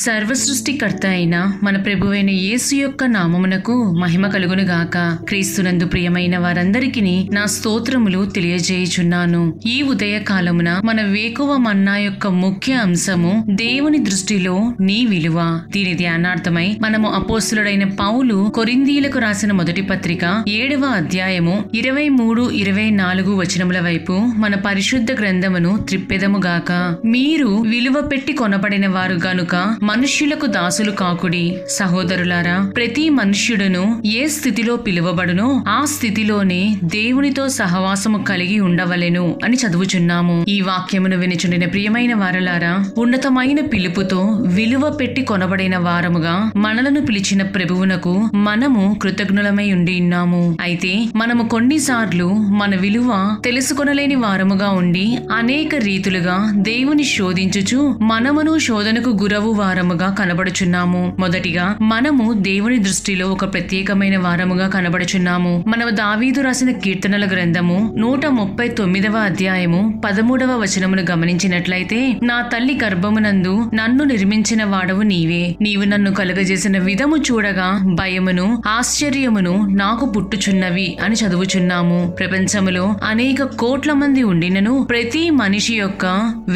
సర్వసృష్టికర్త అయిన మన ప్రభువైన యేసు యొక్క నామమునకు మహిమ కలుగును గాక. క్రీస్తునందు ప్రియమైన వారందరికీ నా స్తోత్రములు తెలియజేయుచున్నాను. ఈ ఉదయ కాలమున మన వేకువ మన్నా యొక్క ముఖ్య అంశము దేవుని దృష్టిలో నీ విలువ. దీని ధ్యానార్థమై మనము అపోస్తులుడైన పౌలు కొరింథీయులకు రాసిన మొదటి పత్రిక 7వ అధ్యాయము 23-24 వచనముల వైపు మన పరిశుద్ధ గ్రంథమును త్రిప్పెదముగాక. మీరు విలువ పెట్టి కొనబడిన వారు గనుక మనుష్యులకు దాసులు కాకుడి. సహోదరులారా, ప్రతి మనుష్యుడును ఏ స్థితిలో పిలువబడునో ఆ స్థితిలోనే దేవునితో సహవాసము కలిగి ఉండవలెను అని చదువుచున్నాము. ఈ వాక్యమును వినుచుండిన ప్రియమైన వారలారా, ఉన్నతమైన పిలుపుతో విలువ పెట్టి కొనబడిన వారముగా మనలను పిలిచిన ప్రభువునకు మనము కృతజ్ఞులమై ఉండి ఉన్నాము. అయితే మనము కొన్నిసార్లు మన విలువ తెలుసుకొనలేని వారముగా ఉండి అనేక రీతులుగా దేవుని శోధించుచు మనమును శోధనకు గురవు వారముగా కనబడుచున్నాము. మొదటిగా మనము దేవుని దృష్టిలో ఒక ప్రత్యేకమైన వారముగా కనబడుచున్నాము. మన దావీదు రాసిన కీర్తనల గ్రంథము 139వ అధ్యాయము 13వ వచనమును గమనించినట్లయితే, నా తల్లి గర్భమునందు నన్ను నిర్మించిన వాడవు నీవే. నీవు నన్ను కలుగజేసిన విధము చూడగా భయమును ఆశ్చర్యమును నాకు పుట్టుచున్నవి అని చదువుచున్నాము. ప్రపంచములో అనేక కోట్ల మంది ఉండినను ప్రతి మనిషి యొక్క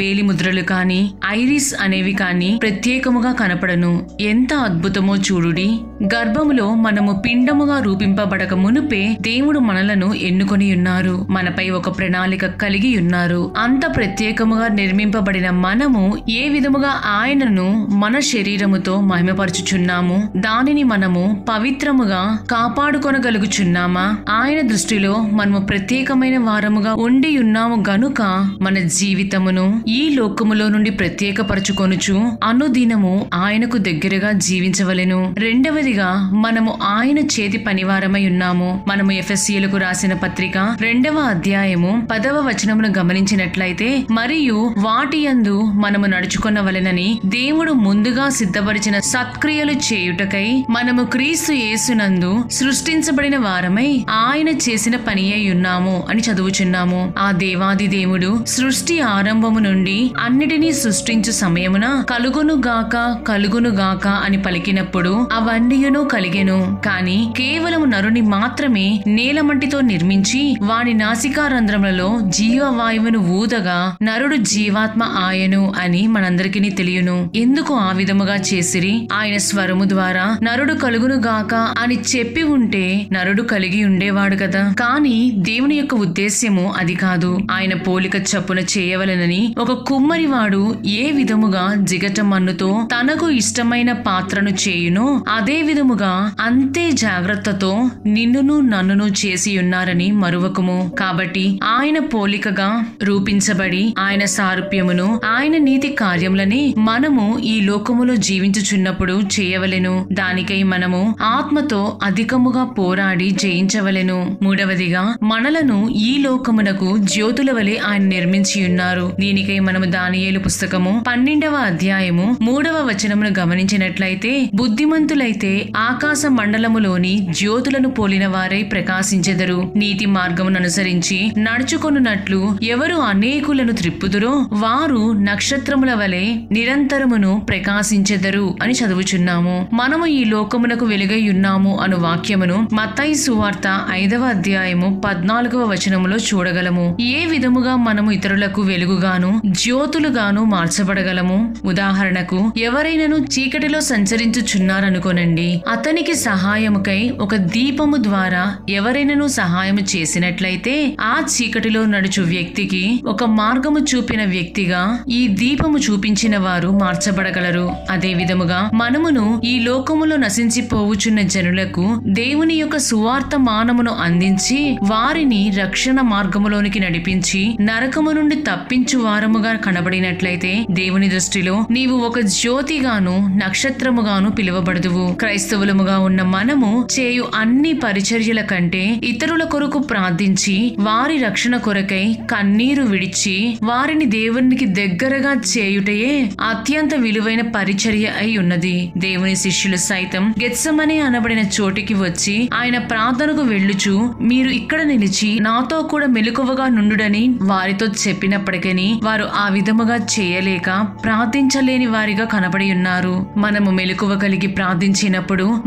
వేలి ముద్రలు కాని ఐరిస్ అనేవి కాని ప్రత్యేకముగా కనపడను. ఎంత అద్భుతమో చూడుడి. గర్భములో మనము పిండముగా రూపింపబడక మునుపే దేవుడు మనలను ఎన్నుకొని ఉన్నారు. మనపై ఒక ప్రణాళిక కలిగి ఉన్నారు. అంత ప్రత్యేకముగా నిర్మింపబడిన మనము ఏ విధముగా ఆయనను మన శరీరముతో మహిమపరచుచున్నాము, దానిని మనము పవిత్రముగా కాపాడుకొనగలుగుచున్నామా? ఆయన దృష్టిలో మనము ప్రత్యేకమైన వారముగా ఉండి ఉన్నాము గనుక మన జీవితమును ఈ లోకములో నుండి ప్రత్యేకపరచుకొనుచు అనుదినము ఆయనకు దగ్గరగా జీవించవలెను. రెండవదిగా మనము ఆయన చేతి పనివారమై ఉన్నాము. మనము ఎఫెసీయులకు రాసిన పత్రిక 2వ అధ్యాయము 10వ వచనమును గమనించినట్లయితే, మరియు వాటి యందు మనము నడుచుకొనవలెనని దేవుడు ముందుగా సిద్ధపరిచిన సత్క్రియలు చేయుటకై మనము క్రీస్తు యేసునందు సృష్టించబడిన వారమై ఆయన చేసిన పని అయి ఉన్నాము అని చదువుచున్నాము. ఆ దేవాది దేవుడు సృష్టి ఆరంభము నుండి అన్నిటినీ సృష్టించు సమయమున కలుగునుగాక కలుగునుగాక అని పలికినప్పుడు అవన్నీయును కలిగెను. కాని కేవలము నరుని మాత్రమే నేలమట్టితో నిర్మించి వాని నాసికారంధ్రములలో జీవవాయువును ఊదగా నరుడు జీవాత్మ ఆయను అని మనందరికీ తెలియను. ఎందుకు ఆ విధముగా చేసిరి? ఆయన స్వరము ద్వారా నరుడు కలుగునుగాక అని చెప్పి ఉంటే నరుడు కలిగి ఉండేవాడు కదా. కాని దేవుని యొక్క ఉద్దేశ్యము అది కాదు. ఆయన పోలిక చప్పున చేయవలెనని ఒక కుమ్మరివాడు ఏ విధముగా జిగట మన్నుతో తనకు ఇష్టమైన పాత్రను చేయునో అదే విధముగా అంతే జాగ్రత్తతో నిన్నును నన్నును చేసి ఉన్నారని మరువకుము. కాబట్టి ఆయన పోలికగా రూపించబడి ఆయన సారూప్యమును ఆయన నీతి కార్యములని మనము ఈ లోకములో జీవించుచున్నప్పుడు చేయవలెను. దానికై మనము ఆత్మతో అధికముగా పోరాడి జయించవలెను. మూడవదిగా మనలను ఈ లోకమునకు జ్యోతుల వలె ఆయన నిర్మించి ఉన్నారు. దీనికై మనము దానియేలు పుస్తకము 12వ అధ్యాయము 3వ వచనమును గమనించినట్లయితే, బుద్ధిమంతులైతే ఆకాశ మండలములోని జ్యోతులను పోలిన వారై ప్రకాశించెదరు. నీతి మార్గమును అనుసరించి నడుచుకొనున్నట్లు ఎవరు అనేకులను త్రిప్పుదురో వారు నక్షత్రముల వలె నిరంతరమును ప్రకాశించెదరు అని చదువుచున్నాము. మనము ఈ లోకమునకు వెలుగై ఉన్నాము అను వాక్యమును మత్తయి సువార్త 5వ అధ్యాయము 14వ వచనములో చూడగలము. ఏ విధముగా మనము ఇతరులకు వెలుగుగాను జ్యోతులుగాను మార్చబడగలము? ఉదాహరణకు, ఎవరైనాను చీకటిలో సంచరించుచున్నారనుకోనండి. అతనికి సహాయముకై ఒక దీపము ద్వారా ఎవరైనాను సహాయము చేసినట్లయితే ఆ చీకటిలో నడుచు వ్యక్తికి ఒక మార్గము చూపిన వ్యక్తిగా ఈ దీపము చూపించిన వారు మార్చబడగలరు. అదే విధముగా మనమును ఈ లోకములో నశించిపోవుచున్న జనులకు దేవుని యొక్క సువార్త మానమును అందించి వారిని రక్షణ మార్గములోనికి నడిపించి నరకము నుండి తప్పించు వారముగా కనబడినట్లయితే దేవుని దృష్టిలో నీవు ఒక జ్యోతిగాను నక్షత్రముగాను పిలువబడదువు. క్రైస్తవులముగా ఉన్న మనము చేయు అన్ని పరిచర్యల కంటే ఇతరుల కొరకు ప్రార్థించి వారి రక్షణ కొరకై కన్నీరు విడిచి వారిని దేవునికి దగ్గరగా చేయుటయే అత్యంత విలువైన పరిచర్య అయి ఉన్నది. దేవుని శిష్యులు సైతం గెత్సెమనే అనబడిన చోటికి వచ్చి ఆయన ప్రార్థనకు వెళ్ళుచు మీరు ఇక్కడ నిలిచి నాతో కూడా మెలకువగా నుండుడని వారితో చెప్పినప్పటికీ వారు ఆ విధముగా చేయలేక ప్రార్థించలేని వారిగా కనబడి ఉన్నారు. మనము మెలకువ కలిగి ప్రార్థించినప్పుడు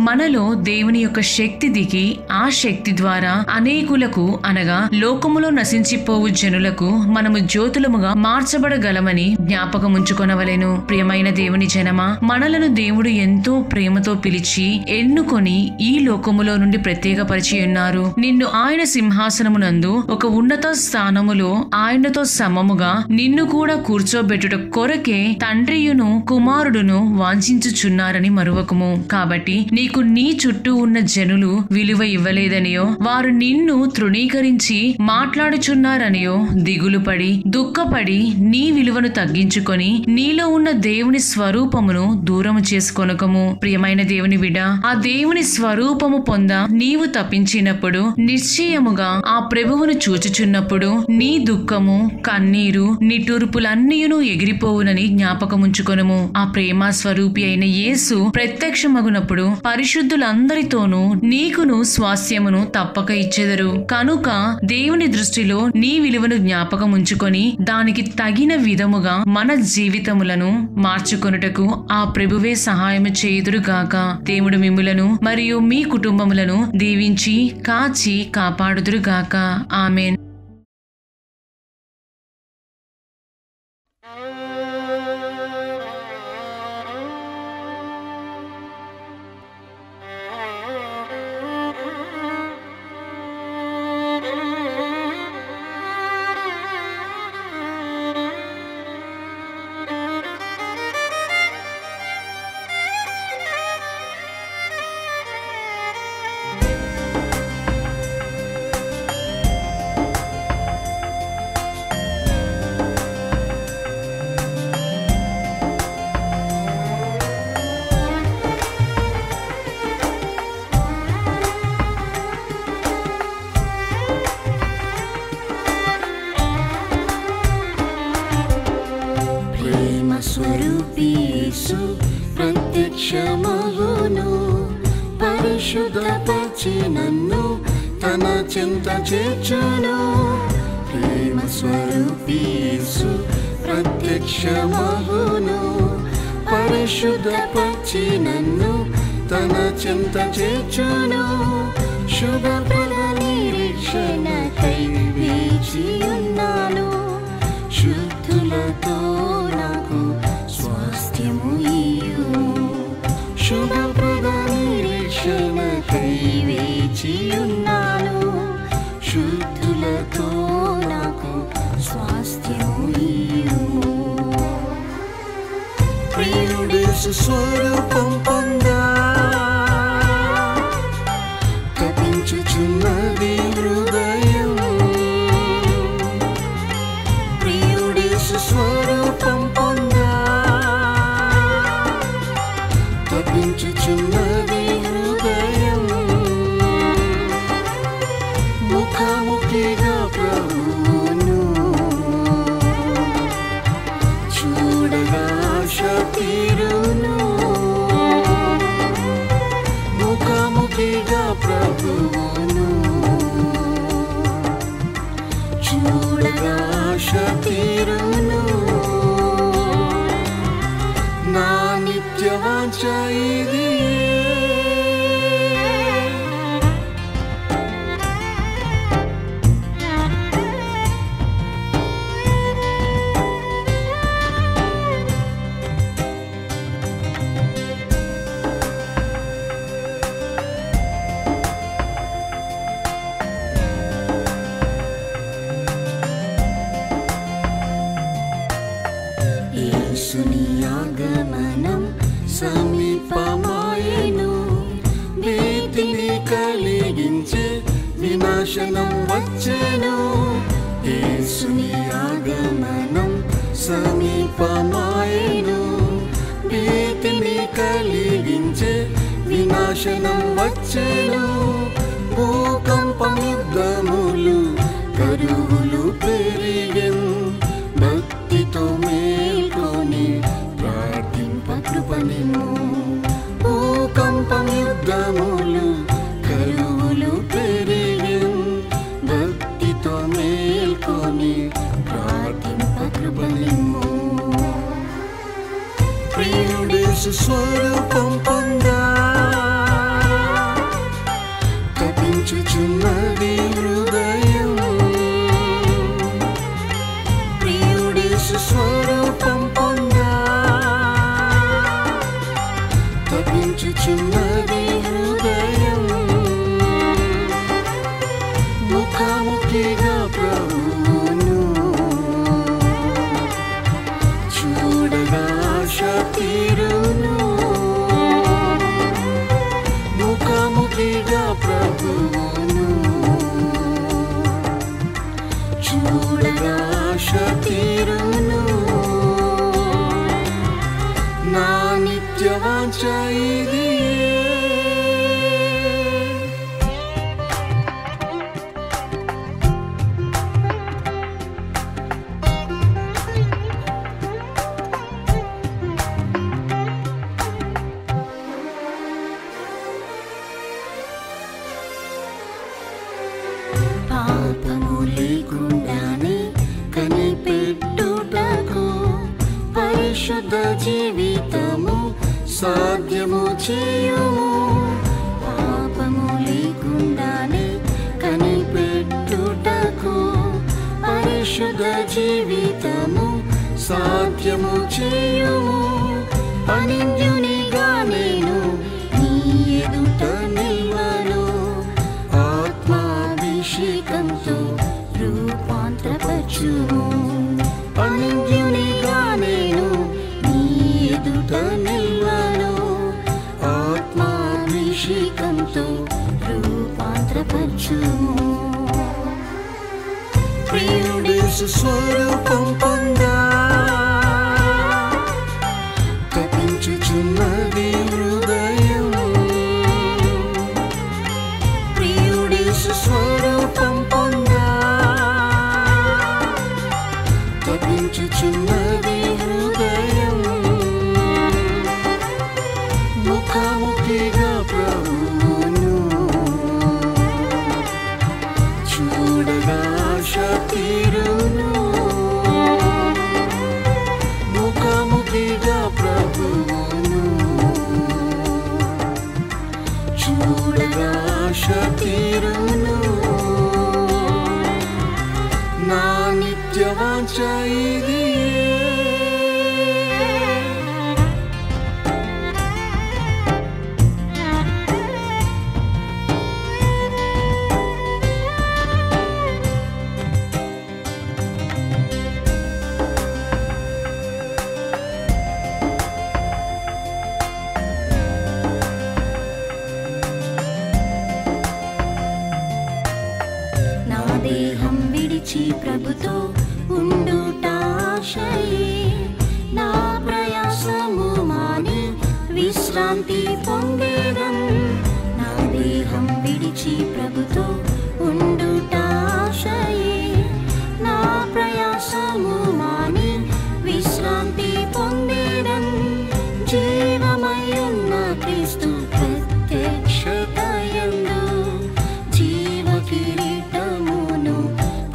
మనలో దేవుని యొక్క శక్తి దిగి ఆ శక్తి ద్వారా అనేకులకు అనగా లోకములో నశించిపోవు జనులకు మనము జ్యోతులముగా మార్చబడగలమని జ్ఞాపకం ఉంచుకొనవలెను. ప్రియమైన దేవుని జనమా, మనలను దేవుడు ఎంతో ప్రేమతో పిలిచి ఎన్నుకొని ఈ లోకములో నుండి ప్రత్యేకపరిచి ఉన్నారు. నిన్ను ఆయన సింహాసనమునందు ఒక ఉన్నత స్థానములో ఆయనతో సమముగా నిన్ను కూడా కూర్చోబెట్టుట కొరకే తండ్రియును కుమారుడును వాంఛించుచున్నారని మరువకము. కాబట్టి నీకు నీ చుట్టూ ఉన్న జనులు విలువ ఇవ్వలేదనియో వారు నిన్ను తృణీకరించి మాట్లాడుచున్నారనియో దిగులుపడి దుఃఖపడి నీ విలువను తగ్గించుకొని నీలో ఉన్న దేవుని స్వరూపమును దూరము చేసుకొనకము. ప్రియమైన దేవుని బిడ్డ, ఆ దేవుని స్వరూపము పొంద నీవు తప్పించినప్పుడు నిశ్చయముగా ఆ ప్రభువును చూచుచున్నప్పుడు నీ దుఃఖము కన్నీరు నిట్టూర్పులన్నీయును ఎగిరిపోవునని జ్ఞాపకముంచుకొనుము. ఆ ప్రేమ స్వరూపి అయిన యేసు ప్రత్యక్షమగునప్పుడు పరిశుద్ధులందరితోనూ నీకును స్వాస్థ్యమును తప్పక ఇచ్చెదరు. కనుక దేవుని దృష్టిలో నీ విలువను జ్ఞాపకముంచుకొని దానికి తగిన విధముగా మన జీవితములను మార్చుకొనుటకు ఆ ప్రభువే సహాయము చేయుదురుగాక. దేవుడు మిమ్ములను మరియు మీ కుటుంబములను దీవించి కాచి కాపాడుదురుగాక. ఆమేన్. స్వరూపి యేసు ప్రత్యక్షమగును, పరిశుద్ధపరిచి నన్ను తన చెంత చేర్చును. ప్రేమ స్వరూపి యేసు ప్రత్యక్షమగును, పరిశుద్ధపరిచి నన్ను తన చెంత చేర్చును. శుభప్రద నిరీక్షణకై వేచి ఉన్నాను, శుద్ధులతో నాకు స్వాస్థ్యము ఇయ్యుము. శుభప్రద నిరీక్షణకై వేచి ఉన్నాను, శుద్ధులతో నాకు స్వాస్థ్యము ఇయ్యుము. ప్రియుడేసు స్వరూపం పొందా తపించుచున్నది హృదయం. స్వరూపం పొందా తపించుచున్నది హృదయం. ముఖాముఖిగా ప్రభువును చూడగా ఆశ తీరును. ముఖాముఖిగా ప్రభువును చూడగా ఆశ తీరును. నా నిత్య వాంఛ ఇది, యేసుని ఆగమనం సమీపమాయెను, భీతిని కలిగించే వినాశనం వచ్చెను. యేసుని ఆగమనం సమీపమాయెను, భీతిని కలిగించే వినాశనం వినాశనం వచ్చెను. భూకంపం యుద్ధములు కరువులు పెరిగెను. భక్తితో మేల్కొని ప్రార్థింప కృపనిమ్ము. భూకంపం యుద్ధములు కరువులు పెరిగెను. భక్తితో మేల్కొని ప్రార్థింప కృపనిమ్ము. ప్రియుడేసు స్వరూపం పొందా తపించుచున్నది హృదయం. ప్రియుడేసు స్వరూపం పొందా తపించుచున్నది హృదయం. ముఖాముఖిగా ప్రభువును చూడగా ఆశ తీరును. ముఖాముఖిగా ప్రభువును చూడగా ఆశ తీరును. నా నిత్య వాంఛ ఇది. పాపము లేకుండానే కనిపెట్టుటకు పరిశుద్ధ జీవితము సాధ్యము చేయుము. పాపము లేకుండానే కనిపెట్టుటకు పరిశుద్ధ జీవితము సాధ్యము చేయుము. అనింద్యునిగా నేను నీ ఎదుట నిల్వను. ఆత్మాభిషేకంతో రూపాంతరపరచుము. అనింద్యునిగా నేను నీ ఎదుట నిల్వను. ఆత్మాభిషేకంతో రూపాంతరపరచుము. ప్రియుడేసు స్వరూపం పొందా తపించుచున్నది హృదయం. ప్రియుడేసు స్వరూపం పొందా తపించుచున్నది హృదయం. ముఖాముఖిగా ప్రభువును చూడగా ఆశ తీరును. ముఖాముఖిగా ప్రభువును చూడగా ఆశ తీరును. నా నిత్య వాంఛ ఇది. నా దేహం విడిచి ప్రభుతో ఉండుట ఆశయే. నా ప్రయాసము మాని విశ్రాంతి పొందేదన్. నా దేహం విడిచి ప్రభుతో ఉండుట ఆశయే. నా ప్రయాసము మాని విశ్రాంతి పొందేదన్. జీవమయున్న క్రీస్తు ప్రత్యక్షతయందు జీవ కిరీటమును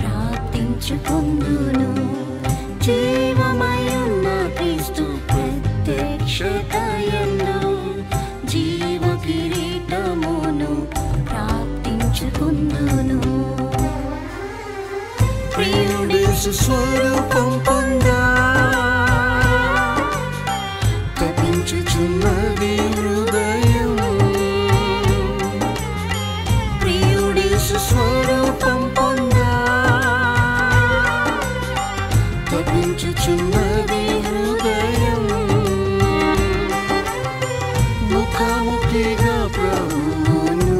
ప్రాప్తించుకొందును. జీవమయున్న క్రీస్తు ప్రత్యక్షతయందు జీవ కిరీటమును ప్రాప్తించుకొందును. ప్రియుడేసు స్వరూపం పొందా తపించుచున్నది హృదయం. ప్రియుడేసు స్వరూపం పొందా తపించుచున్నది హృదయం. ముఖాముఖిగా ప్రభువును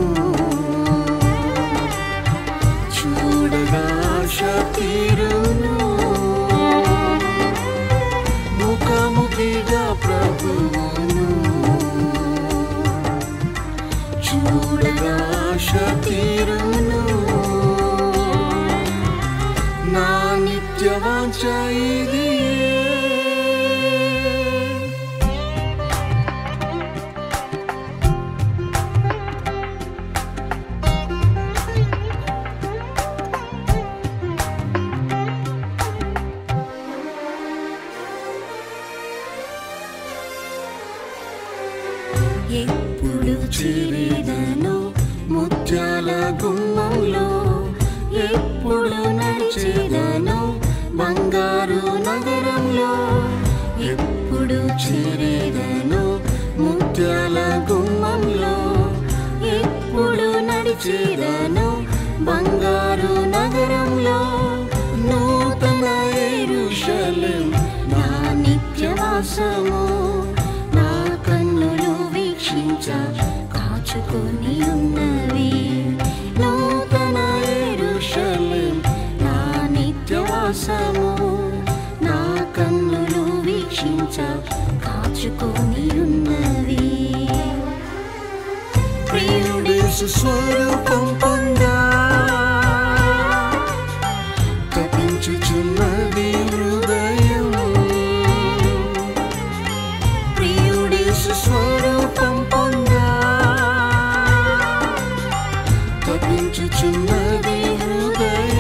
చూడగా ఆశ తీరును. వాంఛ ఇదియే. ఎప్పుడు చేరేదను ముత్యాల గుమ్మంలో, ఎప్పుడు నడిచేదను బంగారు నగరంలో. ఎప్పుడు చేరేదను ముత్యాల గుమ్మంలో, ఎప్పుడు నడిచేదను బంగారు నగరంలో. నూతన యెరూషలేం నా నిత్యవాసము, నా కన్నులు వీక్షించ కాచుకొని ఉన్నవి. నూతన యెరూషలేం నా నిత్యవాసము, నా కన్నులు వీక్షించ కాచుకొని ఉన్నవి. ప్రియుడేసు స్వరూపం పొందా తపించుచున్నది హృదయం. ప్రియుడేసు స్వరూపం పొందా తపించుచున్నది హృదయం.